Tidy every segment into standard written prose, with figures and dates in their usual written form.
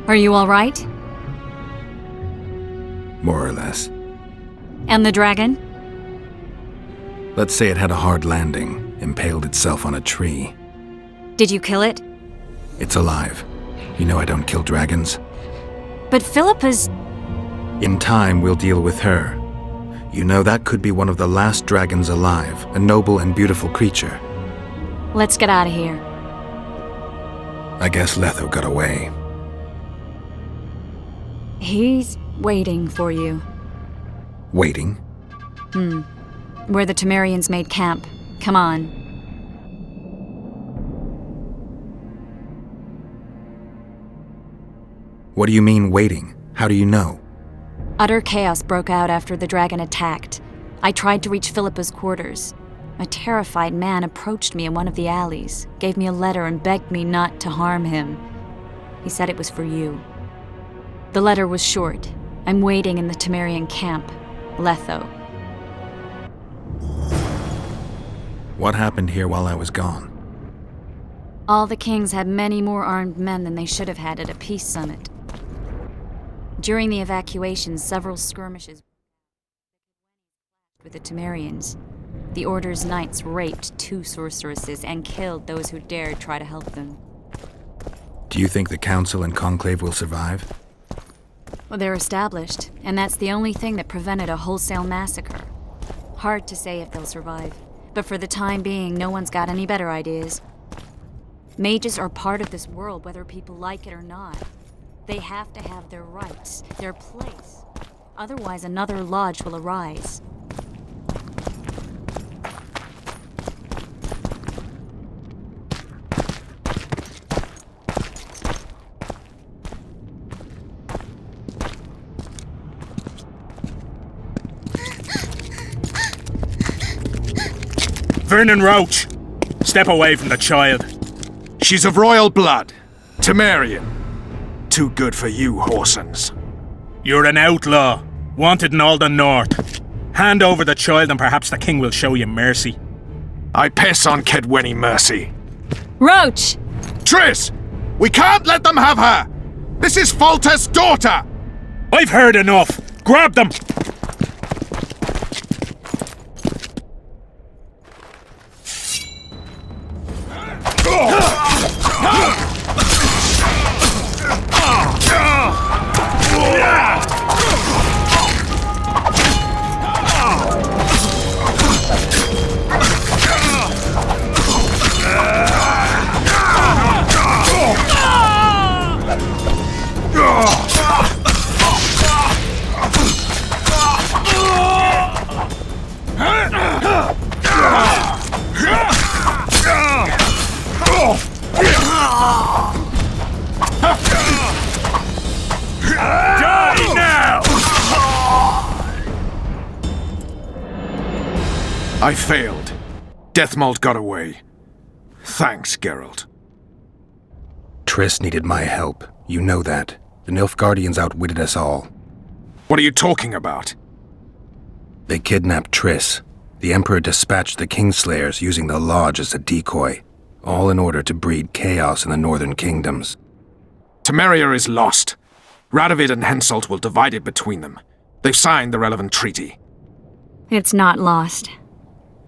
Are you all right? More or less. And the dragon? Let's say it had a hard landing, impaled itself on a tree. Did you kill it? It's alive. You know I don't kill dragons. But Philippa's... In time, we'll deal with her. You know that could be one of the last dragons alive, a noble and beautiful creature. Let's get out of here. I guess Letho got away. He's waiting for you. Waiting? Where the Temerians made camp. Come on. What do you mean, waiting? How do you know? Utter chaos broke out after the dragon attacked. I tried to reach Philippa's quarters. A terrified man approached me in one of the alleys, gave me a letter and begged me not to harm him. He said it was for you. The letter was short. I'm waiting in the Temerian camp, Letho. What happened here while I was gone? All the kings had many more armed men than they should have had at a peace summit. During the evacuation, several skirmishes with the Temerians. The Order's knights raped 2 sorceresses and killed those who dared try to help them. Do you think the Council and Conclave will survive? Well, they're established, and that's the only thing that prevented a wholesale massacre. Hard to say if they'll survive, but for the time being, no one's got any better ideas. Mages are part of this world, whether people like it or not. They have to have their rights, their place. Otherwise, another lodge will arise. Vernon Roach, step away from the child. She's of royal blood. Temerian. Too good for you, Horsens. You're an outlaw, wanted in all the north. Hand over the child and perhaps the king will show you mercy. I piss on Kedwenny mercy. Roach! Triss! We can't let them have her! This is Foltest's daughter! I've heard enough! Grab them! Die now! I failed. Deathmold got away. Thanks, Geralt. Triss needed my help. You know that. The Nilfgaardians outwitted us all. What are you talking about? They kidnapped Triss. The Emperor dispatched the Kingslayers using the Lodge as a decoy, all in order to breed chaos in the northern kingdoms. Temeria is lost. Radovid and Henselt will divide it between them. They've signed the relevant treaty. It's not lost.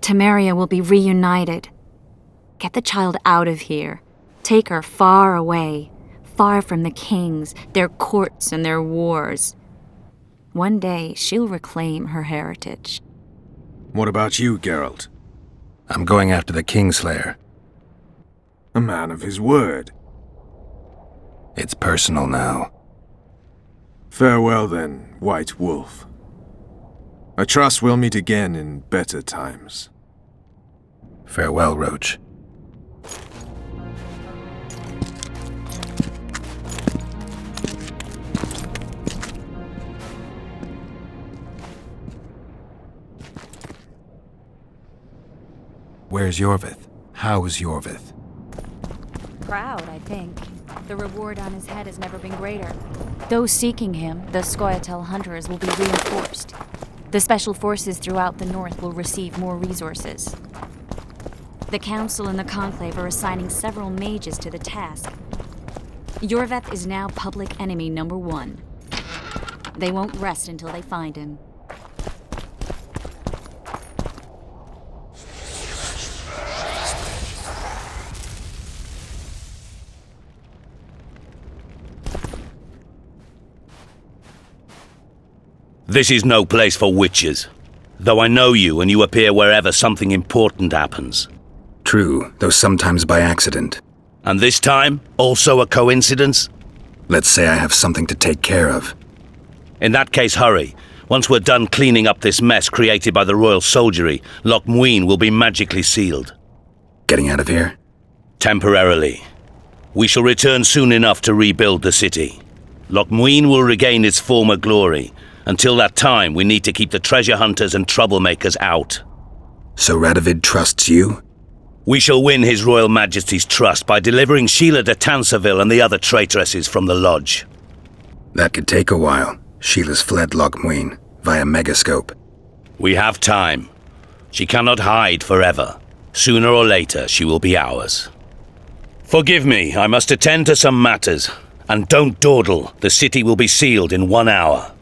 Temeria will be reunited. Get the child out of here. Take her far away, far from the kings, their courts, and their wars. One day, she'll reclaim her heritage. What about you, Geralt? I'm going after the Kingslayer. A man of his word. It's personal now. Farewell then, White Wolf. I trust we'll meet again in better times. Farewell, Roach. Where's Yorvith? How's Yorvith? Proud, I think. The reward on his head has never been greater. Those seeking him, the Scoia'tael hunters, will be reinforced. The special forces throughout the north will receive more resources. The Council and the Conclave are assigning several mages to the task. Yorveth is now public enemy #1. They won't rest until they find him. This is no place for witches. Though I know you and you appear wherever something important happens. True, though sometimes by accident. And this time, also a coincidence? Let's say I have something to take care of. In that case, hurry. Once we're done cleaning up this mess created by the royal soldiery, Loch Muin will be magically sealed. Getting out of here? Temporarily. We shall return soon enough to rebuild the city. Loch Muin will regain its former glory. Until that time, we need to keep the treasure hunters and troublemakers out. So Radovid trusts you? We shall win His Royal Majesty's trust by delivering Sheila de Tansarville and the other traitresses from the lodge. That could take a while. Sheila's fled Loch Muin via Megascope. We have time. She cannot hide forever. Sooner or later, she will be ours. Forgive me, I must attend to some matters. And don't dawdle, the city will be sealed in 1 hour.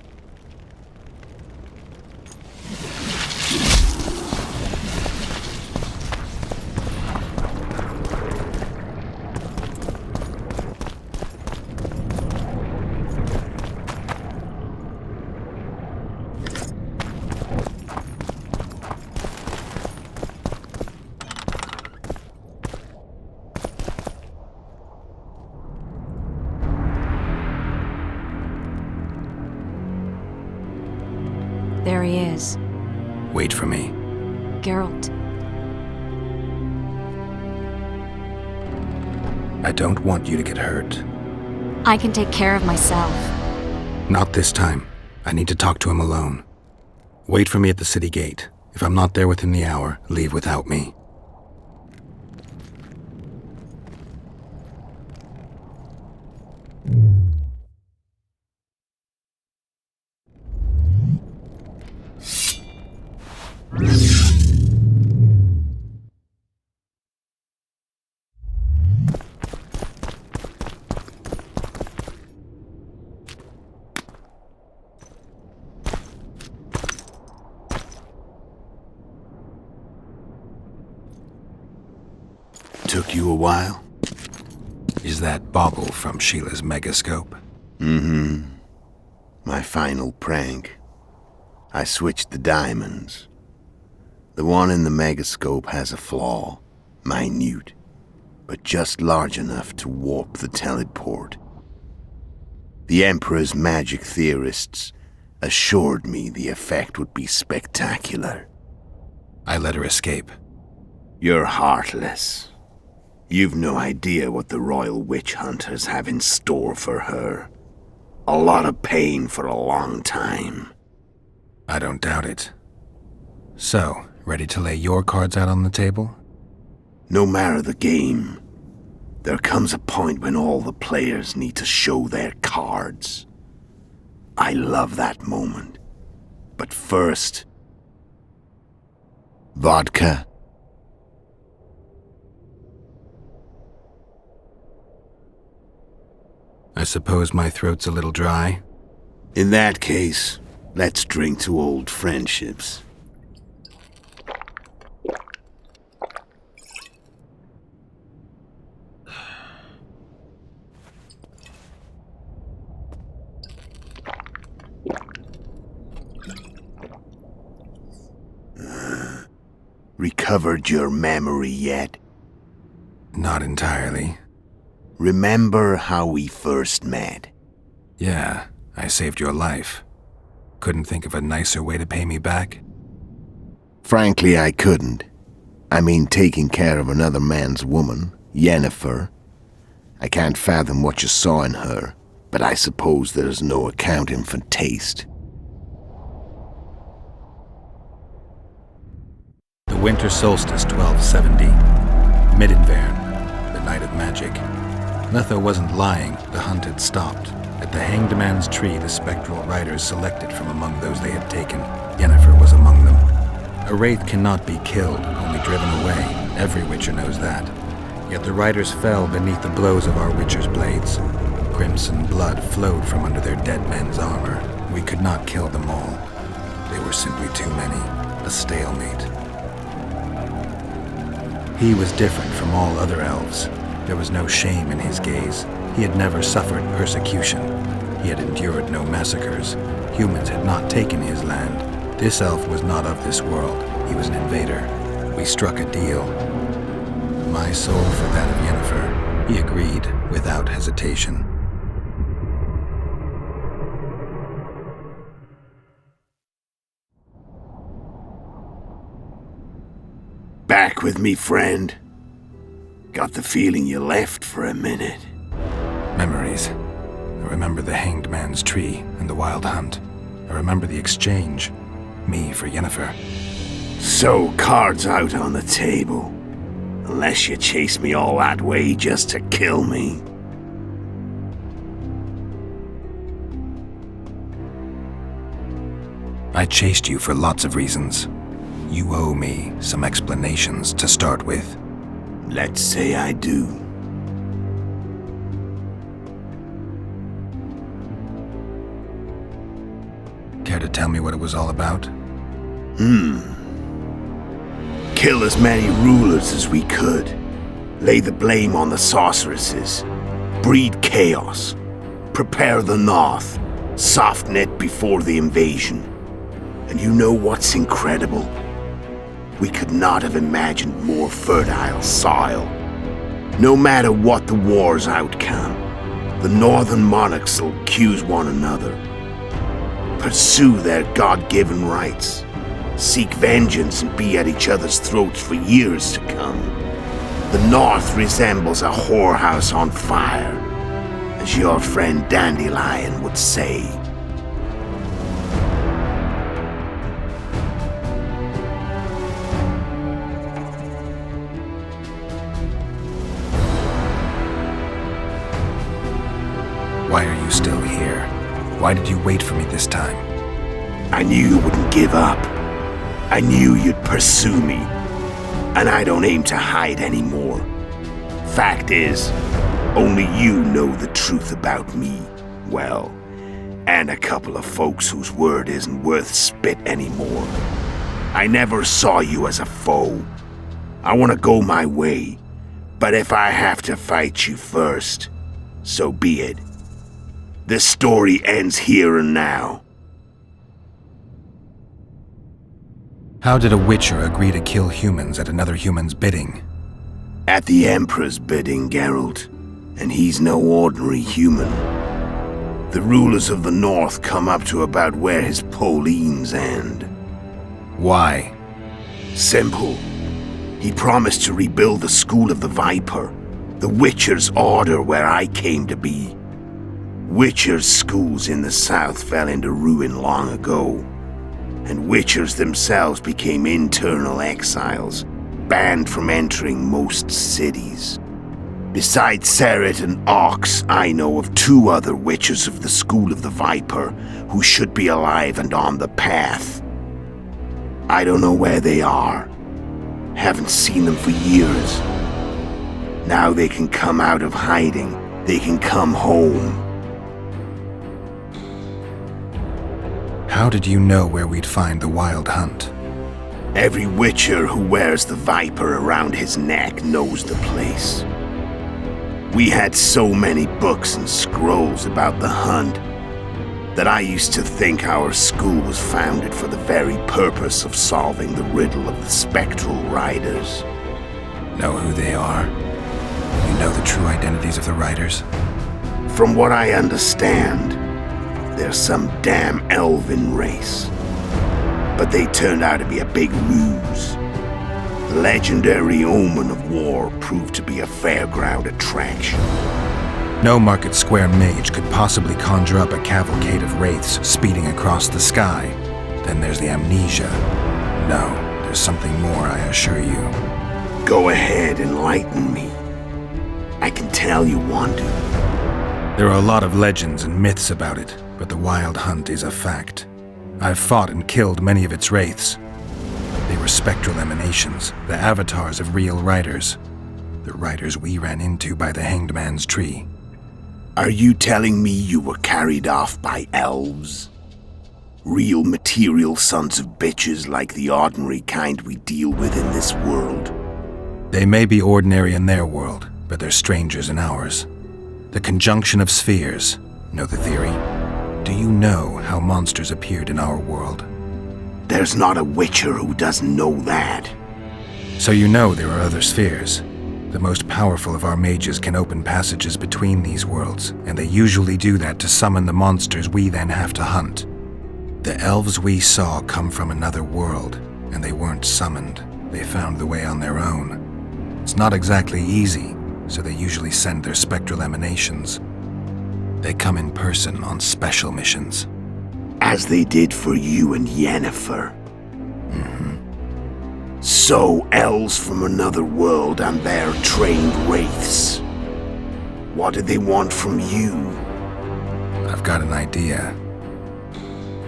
There he is. Wait for me. Geralt. I don't want you to get hurt. I can take care of myself. Not this time. I need to talk to him alone. Wait for me at the city gate. If I'm not there within the hour, leave without me. Took you a while? Is that bauble from Sheila's Megascope? Mm-hmm. My final prank. I switched the diamonds. The one in the Megascope has a flaw. Minute. But just large enough to warp the teleport. The Emperor's magic theorists assured me the effect would be spectacular. I let her escape. You're heartless. You've no idea what the royal witch hunters have in store for her. A lot of pain for a long time. I don't doubt it. So, ready to lay your cards out on the table? No matter the game, there comes a point when all the players need to show their cards. I love that moment. But first... vodka? I suppose my throat's a little dry. In that case, let's drink to old friendships. Recovered your memory yet? Not entirely. Remember how we first met? Yeah, I saved your life. Couldn't think of a nicer way to pay me back? Frankly, I couldn't. I mean, taking care of another man's woman, Yennefer. I can't fathom what you saw in her, but I suppose there's no accounting for taste. The winter solstice 1270. Midinvern, the night of magic. Letho wasn't lying, the hunt had stopped. At the Hanged Man's Tree, the spectral riders selected from among those they had taken. Yennefer was among them. A wraith cannot be killed, only driven away. Every witcher knows that. Yet the riders fell beneath the blows of our witcher's blades. Crimson blood flowed from under their dead men's armor. We could not kill them all. They were simply too many. A stalemate. He was different from all other elves. There was no shame in his gaze. He had never suffered persecution. He had endured no massacres. Humans had not taken his land. This elf was not of this world. He was an invader. We struck a deal. My soul for that of Yennefer. He agreed without hesitation. Back with me, friend? Got the feeling you left for a minute. Memories. I remember the hanged man's tree and the wild hunt. I remember the exchange. Me for Yennefer. So, cards out on the table. Unless you chase me all that way just to kill me. I chased you for lots of reasons. You owe me some explanations to start with. Let's say I do. Care to tell me what it was all about? Kill as many rulers as we could. Lay the blame on the sorceresses. Breed chaos. Prepare the North. Soften it before the invasion. And you know what's incredible? We could not have imagined more fertile soil. No matter what the war's outcome, the northern monarchs will accuse one another. Pursue their God-given rights. Seek vengeance and be at each other's throats for years to come. The North resembles a whorehouse on fire, as your friend Dandelion would say. Why are you still here? Why did you wait for me this time? I knew you wouldn't give up. I knew you'd pursue me. And I don't aim to hide anymore. Fact is, only you know the truth about me. Well, and a couple of folks whose word isn't worth spit anymore. I never saw you as a foe. I want to go my way. But if I have to fight you first, so be it. This story ends here and now. How did a witcher agree to kill humans at another human's bidding? At the Emperor's bidding, Geralt. And he's no ordinary human. The rulers of the North come up to about where his Pauline's end. Why? Simple. He promised to rebuild the School of the Viper, the Witcher's order where I came to be. Witcher's schools in the south fell into ruin long ago, and Witchers themselves became internal exiles, banned from entering most cities. Besides Seret and Ox, I know of 2 other Witchers of the School of the Viper who should be alive and on the path. I don't know where they are. Haven't seen them for years. Now they can come out of hiding. They can come home. How did you know where we'd find the Wild Hunt? Every Witcher who wears the Viper around his neck knows the place. We had so many books and scrolls about the hunt that I used to think our school was founded for the very purpose of solving the riddle of the spectral riders. Know who they are? You know the true identities of the riders? From what I understand, they're some damn elven race. But they turned out to be a big ruse. The legendary omen of war proved to be a fairground attraction. No Market Square mage could possibly conjure up a cavalcade of wraiths speeding across the sky. Then there's the amnesia. No, there's something more, I assure you. Go ahead, enlighten me. I can tell you want to. There are a lot of legends and myths about it, but the Wild Hunt is a fact. I've fought and killed many of its wraiths. They were spectral emanations, the avatars of real riders. The riders we ran into by the Hanged Man's tree. Are you telling me you were carried off by elves? Real material sons of bitches like the ordinary kind we deal with in this world? They may be ordinary in their world, but they're strangers in ours. The conjunction of spheres. Know the theory? Do you know how monsters appeared in our world? There's not a witcher who doesn't know that. So you know there are other spheres. The most powerful of our mages can open passages between these worlds, and they usually do that to summon the monsters we then have to hunt. The elves we saw come from another world, and they weren't summoned. They found the way on their own. It's not exactly easy, so they usually send their spectral emanations. They come in person on special missions. As they did for you and Yennefer. Mm-hmm. So, elves from another world and their trained wraiths. What do they want from you? I've got an idea,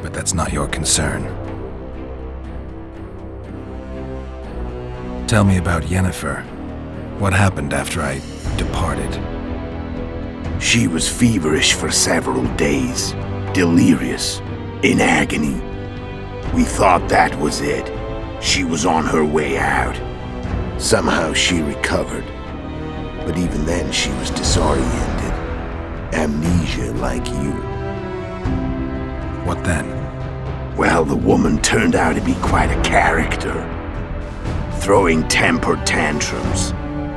but that's not your concern. Tell me about Yennefer. What happened after I departed? She was feverish for several days, delirious, in agony. We thought that was it. She was on her way out. Somehow she recovered, but even then she was disoriented. Amnesia like you. What then? Well, the woman turned out to be quite a character. Throwing temper tantrums,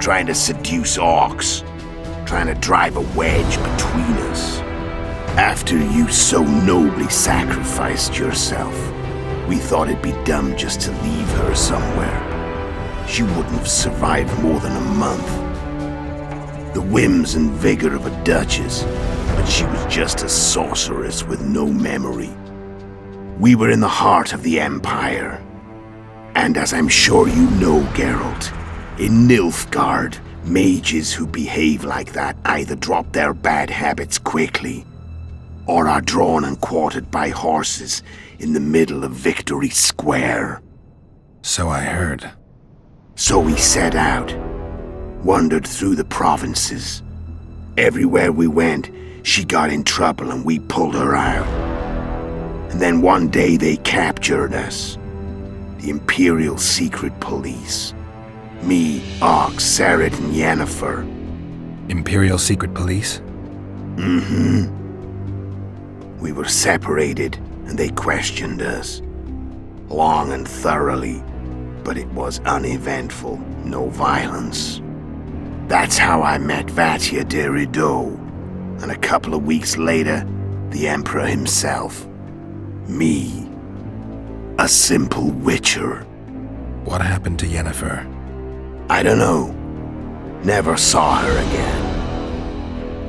trying to seduce orcs, trying to drive a wedge between us. After you so nobly sacrificed yourself, we thought it'd be dumb just to leave her somewhere. She wouldn't have survived more than a month. The whims and vigor of a duchess, but she was just a sorceress with no memory. We were in the heart of the Empire. And as I'm sure you know, Geralt, in Nilfgaard, mages who behave like that either drop their bad habits quickly, or are drawn and quartered by horses in the middle of Victory Square. So I heard. So we set out, wandered through the provinces. Everywhere we went, she got in trouble and we pulled her out. And then one day they captured us. The Imperial Secret Police. Me, Ox, Serret, and Yennefer. Imperial Secret Police? Mm-hmm. We were separated, and they questioned us. Long and thoroughly, but it was uneventful, no violence. That's how I met Vatia de Rideau, and a couple of weeks later, the Emperor himself. Me. A simple witcher. What happened to Yennefer? I don't know. Never saw her again.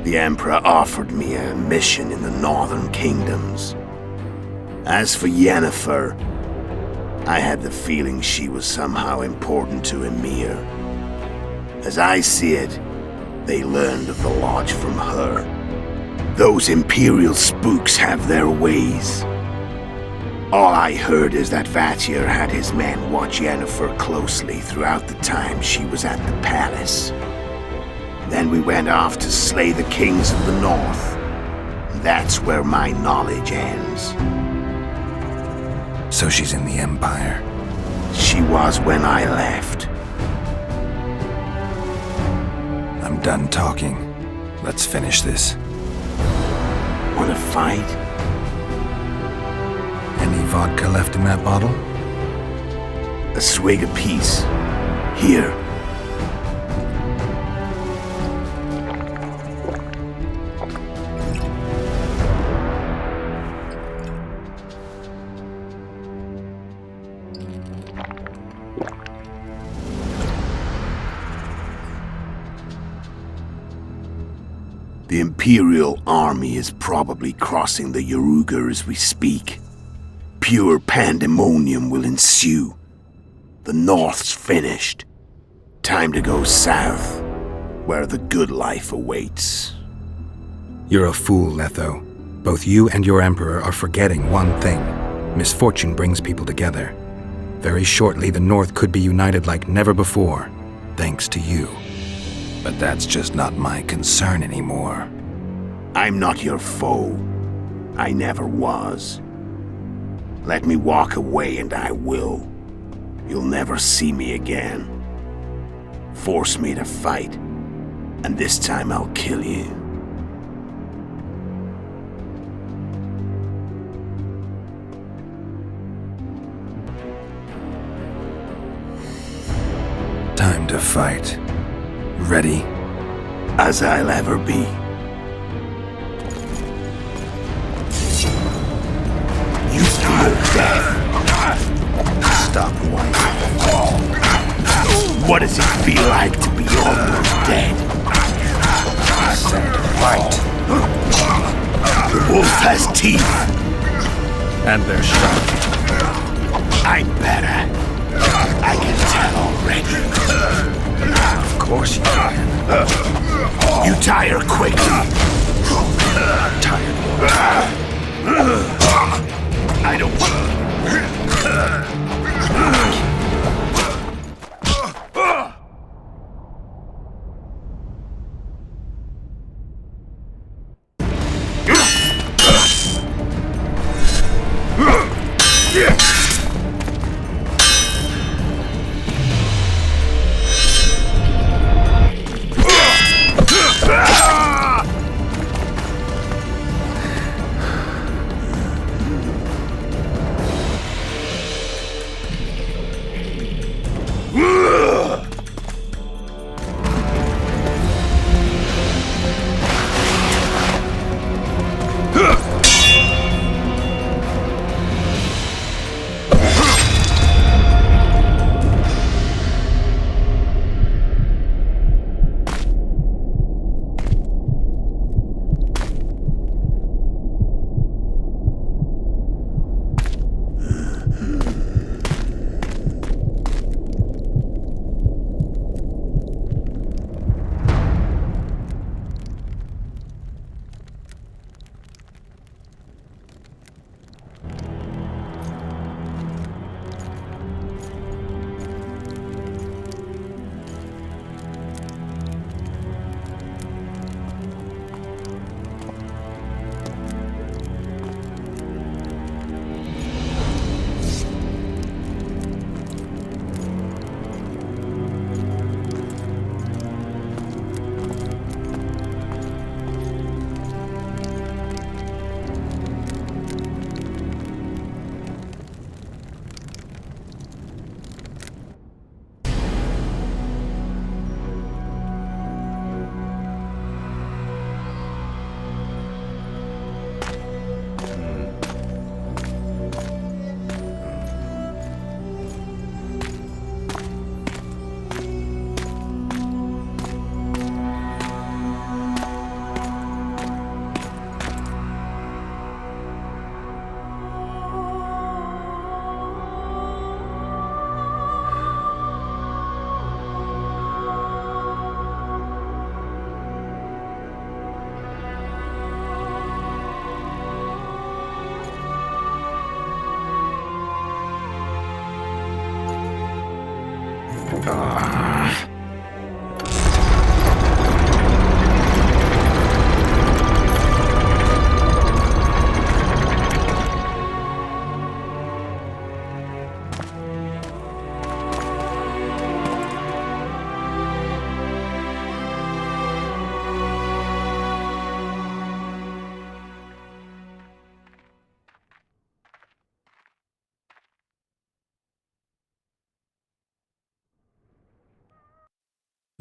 The Emperor offered me a mission in the northern kingdoms. As for Yennefer, I had the feeling she was somehow important to Emir. As I see it, they learned of the Lodge from her. Those Imperial spooks have their ways. All I heard is that Vatir had his men watch Yennefer closely throughout the time she was at the palace. Then we went off to slay the kings of the north. That's where my knowledge ends. So she's in the Empire? She was when I left. I'm done talking. Let's finish this. Want to fight? Any vodka left in that bottle? A swig apiece. Here. The Imperial army is probably crossing the Yaruga as we speak. Pure pandemonium will ensue. The North's finished. Time to go south, where the good life awaits. You're a fool, Letho. Both you and your Emperor are forgetting one thing. Misfortune brings people together. Very shortly, the North could be united like never before, thanks to you. But that's just not my concern anymore. I'm not your foe. I never was. Let me walk away and I will. You'll never see me again. Force me to fight, and this time I'll kill you. Time to fight. Ready? As I'll ever be. You feel death. Stop whining. What does it feel like to be almost dead? I said fight. The wolf has teeth. And they're sharp. I'm better. I can tell already. Of course you can. You tire quickly. I'm tired. I don't want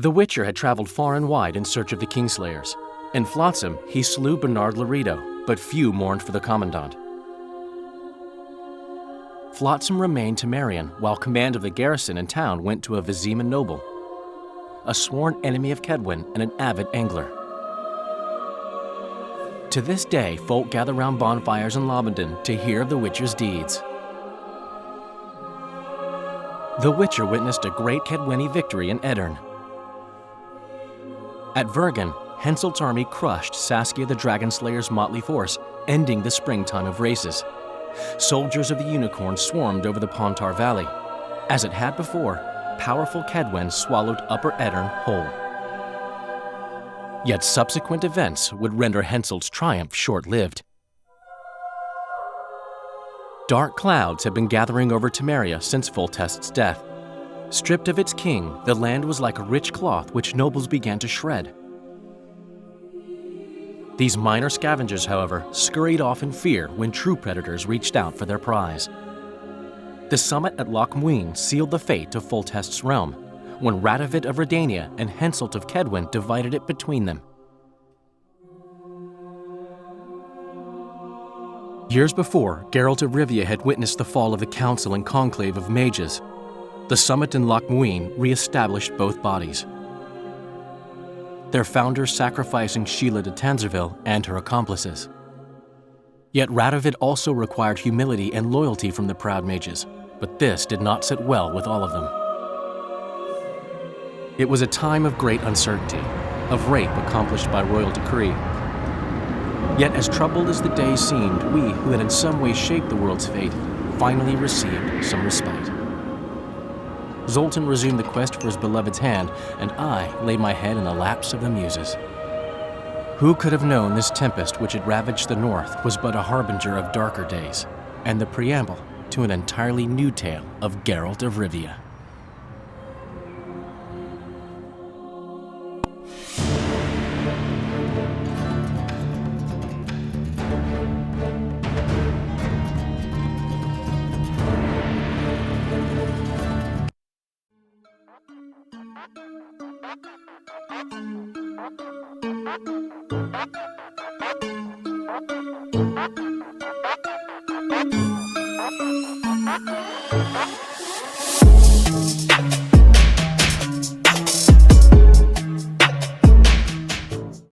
The Witcher had traveled far and wide in search of the Kingslayers. In Flotsam, he slew Bernard Laredo, but few mourned for the Commandant. Flotsam remained to Marion, while command of the garrison and town went to a Vizima noble, a sworn enemy of Kedwen and an avid angler. To this day, folk gather round bonfires in Lobenden to hear of the Witcher's deeds. The Witcher witnessed a great Kedweni victory in Edirn. At Vergen, Henselt's army crushed Saskia the Dragonslayer's motley force, ending the springtime of races. Soldiers of the Unicorn swarmed over the Pontar Valley. As it had before, powerful Kedwen swallowed Upper Edirn whole. Yet subsequent events would render Henselt's triumph short-lived. Dark clouds had been gathering over Temeria since Foltest's death. Stripped of its king, the land was like a rich cloth which nobles began to shred. These minor scavengers, however, scurried off in fear when true predators reached out for their prize. The summit at Loch Muin sealed the fate of Foltest's realm, when Radovid of Redania and Henselt of Kedwin divided it between them. Years before, Geralt of Rivia had witnessed the fall of the Council and Conclave of Mages. The summit in Loch Muin re-established both bodies, their founders sacrificing Sheila de Tanzerville and her accomplices. Yet Radovid also required humility and loyalty from the proud mages, but this did not sit well with all of them. It was a time of great uncertainty, of rape accomplished by royal decree. Yet as troubled as the days seemed, we, who had in some way shaped the world's fate, finally received some respite. Zoltan resumed the quest for his beloved's hand, and I laid my head in the laps of the muses. Who could have known this tempest which had ravaged the north was but a harbinger of darker days, and the preamble to an entirely new tale of Geralt of Rivia. Thank you.